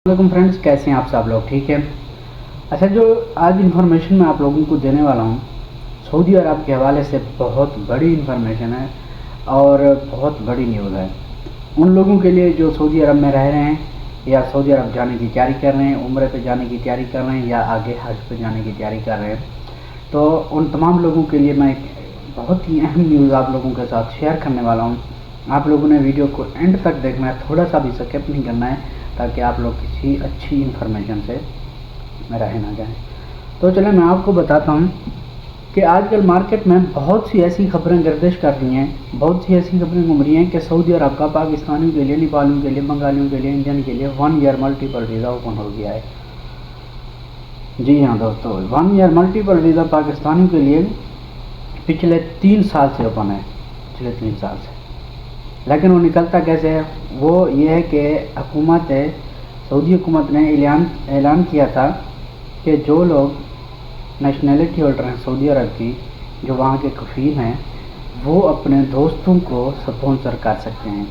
वालेकुम फ्रेंड्स, कैसे हैं आप सब लोग? ठीक है। अच्छा, जो आज इन्फॉर्मेशन मैं आप लोगों को देने वाला हूँ, सऊदी अरब के हवाले से बहुत बड़ी इन्फॉर्मेशन है और बहुत बड़ी न्यूज़ है उन लोगों के लिए जो सऊदी अरब में रह रहे हैं या सऊदी अरब जाने की तैयारी कर रहे हैं, उम्रे पे जाने की तैयारी कर रहे हैं या आगे हज पे जाने की तैयारी कर रहे हैं। तो उन तमाम लोगों के लिए मैं एक बहुत ही अहम न्यूज़ आप लोगों के साथ शेयर करने वाला हूँ। आप लोगों ने वीडियो को एंड तक देखना है, थोड़ा सा भी स्किप नहीं करना है, ताकि आप लोग किसी अच्छी इन्फॉर्मेशन से रह ना जाएं। तो चलें मैं आपको बताता हूं कि आजकल मार्केट में बहुत सी ऐसी खबरें गर्दिश कर रही हैं, बहुत सी ऐसी खबरें घूम रही हैं कि सऊदी अरब का पाकिस्तानियों के लिए, नेपालियों के लिए, बंगालियों के लिए, इंडियन के लिए 1 ईयर मल्टीपल वीज़ा ओपन हो गया है। जी हाँ दोस्तों, 1 ईयर मल्टीपल वीज़ा पाकिस्तानियों के लिए पिछले 3 साल से ओपन है, पिछले 3 साल से। लेकिन वो निकलता कैसे है? वो ये है कि सऊदी हुकूमत ने ऐलान किया था कि जो लोग नेशनलिटी होल्डर हैं सऊदी अरब की, जो वहाँ के कफ़ील हैं, वो अपने दोस्तों को स्पॉन्सर कर सकते हैं।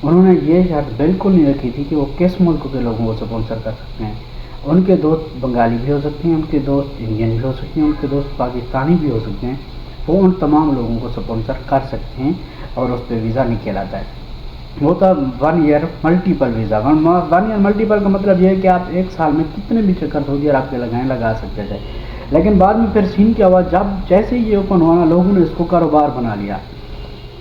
उन्होंने ये शर्त बिल्कुल नहीं रखी थी कि वो किस मुल्क के लोगों को स्पॉन्सर कर सकते हैं। उनके दोस्त बंगाली भी हो सकते हैं, उनके दोस्त इंडियन भी हो सकते हैं, उनके दोस्त पाकिस्तानी भी हो सकते हैं। वो उन तमाम लोगों को स्पॉन्सर कर सकते हैं और उस पर वीज़ा नहीं कहलाता है। वो था 1 year multiple visa. 1 year multiple का मतलब ये है कि आप एक साल में कितने भी चक्कर सऊदी अरब के लगा सकते थे। लेकिन बाद में फिर सीन क्या हुआ, जब जैसे ही ये ओपन हुआ ना, लोगों ने इसको कारोबार बना लिया।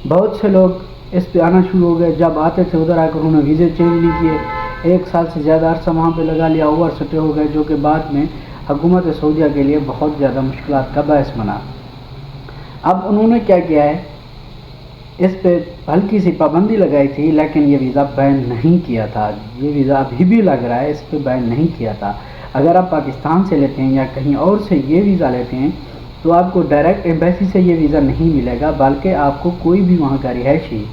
बहुत से लोग इस पे आना शुरू हो गए। जब आते थे उधर आकर उन्होंने वीज़े चेंज नहीं किए, 1 साल से ज़्यादा अरसा वहाँ पे लगा लिया, ओवर स्टे हो गए, जो कि बाद में हुकूमत सऊदीया के लिए बहुत ज़्यादा मुश्किलात का बायस बना। अब उन्होंने क्या किया है, इस पे हल्की सी पाबंदी लगाई थी, लेकिन ये वीज़ा बैन नहीं किया था। ये वीज़ा अभी भी लग रहा है, इस पे बैन नहीं किया था। अगर आप पाकिस्तान से लेते हैं या कहीं और से ये वीज़ा लेते हैं तो आपको डायरेक्ट एम्बेसी से ये वीज़ा नहीं मिलेगा, बल्कि आपको कोई भी वहाँ का रिहायशी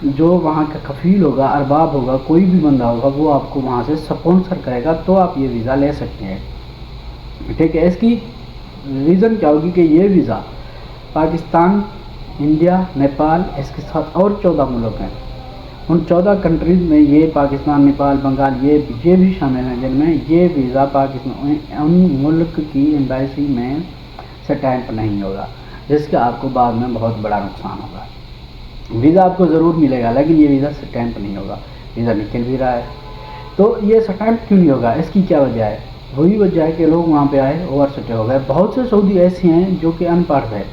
जो वहाँ का कफ़ील होगा, अरबाब होगा, कोई भी बंदा होगा, वो आपको वहाँ से स्पॉन्सर करेगा, तो आप ये वीज़ा ले सकते हैं। ठीक है। इसकी रीज़न क्या होगी कि ये वीज़ा पाकिस्तान, इंडिया, नेपाल, इसके साथ और 14 मुल्क हैं। उन 14 कंट्रीज़ में ये पाकिस्तान, नेपाल, बंगाल ये भी शामिल हैं, जिनमें ये वीज़ा पाकिस्तान उन मुल्क की एम्बेसी में स्टैंप नहीं होगा, जिसका आपको बाद में बहुत बड़ा नुकसान होगा। वीज़ा आपको ज़रूर मिलेगा, लेकिन ये वीज़ा स्टैंप नहीं होगा। वीज़ा निकल भी रहा है, तो ये स्टैंप क्यों नहीं होगा? इसकी क्या वजह है? वही वजह है कि लोग वहाँ पे आए, ओवर स्टे हो गए। बहुत से सऊदी ऐसे हैं जो कि अनपढ़ है,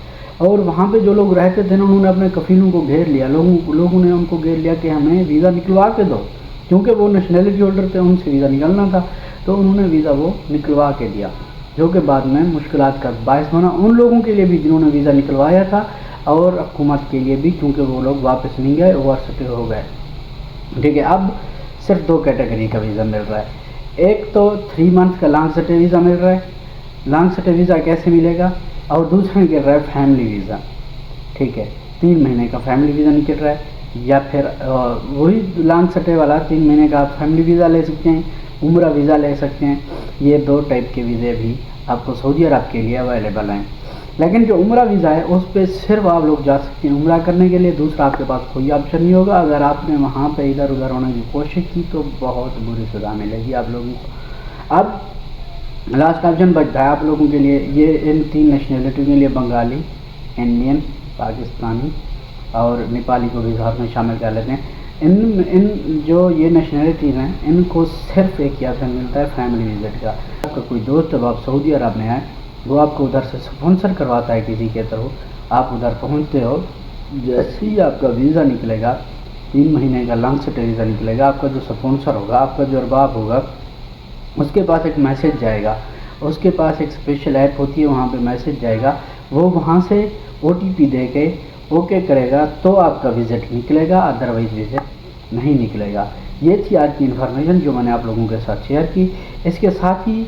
और वहाँ पे जो लोग रहते थे ना, उन्होंने अपने कफ़ीलों को घेर लिया। लोगों ने उनको घेर लिया कि हमें वीज़ा निकलवा के दो, क्योंकि वो नेशनलिटी होल्डर थे, उनसे वीज़ा निकलना था, तो उन्होंने वीज़ा वो निकलवा के दिया, जो कि बाद में मुश्किलात का बायस बना उन लोगों के लिए भी जिन्होंने वीज़ा निकलवाया था, और हुकूमत के लिए भी, क्योंकि वो लोग वापस नहीं गए, ओवर स्टे हो गए। ठीक है। अब सिर्फ 2 कैटेगरी का वीज़ा मिल रहा है। एक तो 3 मंथ का लॉन्ग स्टे वीज़ा मिल रहा है। लॉन्ग स्टे वीज़ा कैसे मिलेगा? और दूसरा निकल रहा है फैमिली वीज़ा। ठीक है, 3 महीने का फैमिली वीज़ा निकल रहा है, या फिर वही लॉन्ग स्टे वाला 3 महीने का आप फैमिली वीज़ा ले सकते हैं, उम्रा वीज़ा ले सकते हैं। ये 2 टाइप के वीज़े भी आपको सऊदी अरब के लिए अवेलेबल हैं। लेकिन जो उम्रा वीज़ा है उस पर सिर्फ आप लोग जा सकते हैं उम्रा करने के लिए, दूसरा आपके पास कोई ऑप्शन नहीं होगा। अगर आपने वहाँ पे इधर उधर होने की कोशिश की तो बहुत बुरी सज़ा मिलेगी आप लोगों को। अब लास्ट ऑप्शन बचता है आप लोगों के लिए, ये इन 3 नेशनलिटी के लिए, बंगाली, इंडियन, पाकिस्तानी और नेपाली को भी साथ में शामिल कर लेते हैं। इन जो ये नेशनलिटीज़ हैं, इनको सिर्फ एक ही ऑप्शन मिलता है फैमिली विजिट का। आपका कोई दोस्त जब आप सऊदी अरब में आए, वो आपको उधर से स्पॉन्सर करवाता है किसी के थ्रू, आप उधर पहुंचते हो, जैसे ही आपका वीज़ा निकलेगा, 3 महीने का लॉन्ग स्टे वीज़ा निकलेगा, आपका जो स्पॉन्सर होगा, आपका जो अरबाब होगा, उसके पास एक मैसेज जाएगा, उसके पास एक स्पेशल ऐप होती है, वहाँ पे मैसेज जाएगा, वो वहाँ से OTP दे के ओके करेगा तो आपका विज़िट निकलेगा, अदरवाइज़ विज़िट नहीं निकलेगा। ये थी आज की इन्फॉर्मेशन जो मैंने आप लोगों के साथ शेयर की। इसके साथ ही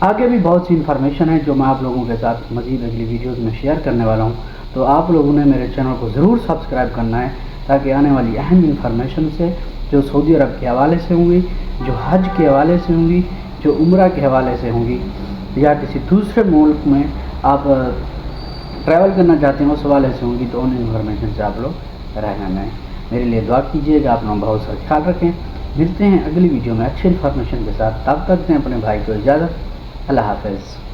आगे भी बहुत सी इन्फॉर्मेशन है जो मैं आप लोगों के साथ मज़ीद अगली वीडियोज़ में शेयर करने वाला हूँ। तो आप लोगों ने मेरे चैनल को ज़रूर सब्सक्राइब करना है, ताकि आने वाली अहम इन्फॉर्मेशन से, जो सऊदी अरब के हवाले से होंगी, जो हज के हवाले से होंगी, जो उम्रा के हवाले से होंगी, या किसी दूसरे मुल्क में आप ट्रैवल करना चाहते हैं उस हवाले से होंगी, तो उन इन्फॉर्मेशन से आप लोग रहना है। मेरे लिए दुआ कीजिएगा। आप लोग बहुत सारा ख्याल रखें। ملتے ہیں اگلی ویڈیو میں اچھی انفارمیشن کے ساتھ، تب تک دیں اپنے بھائی کو اجازت، اللہ حافظ۔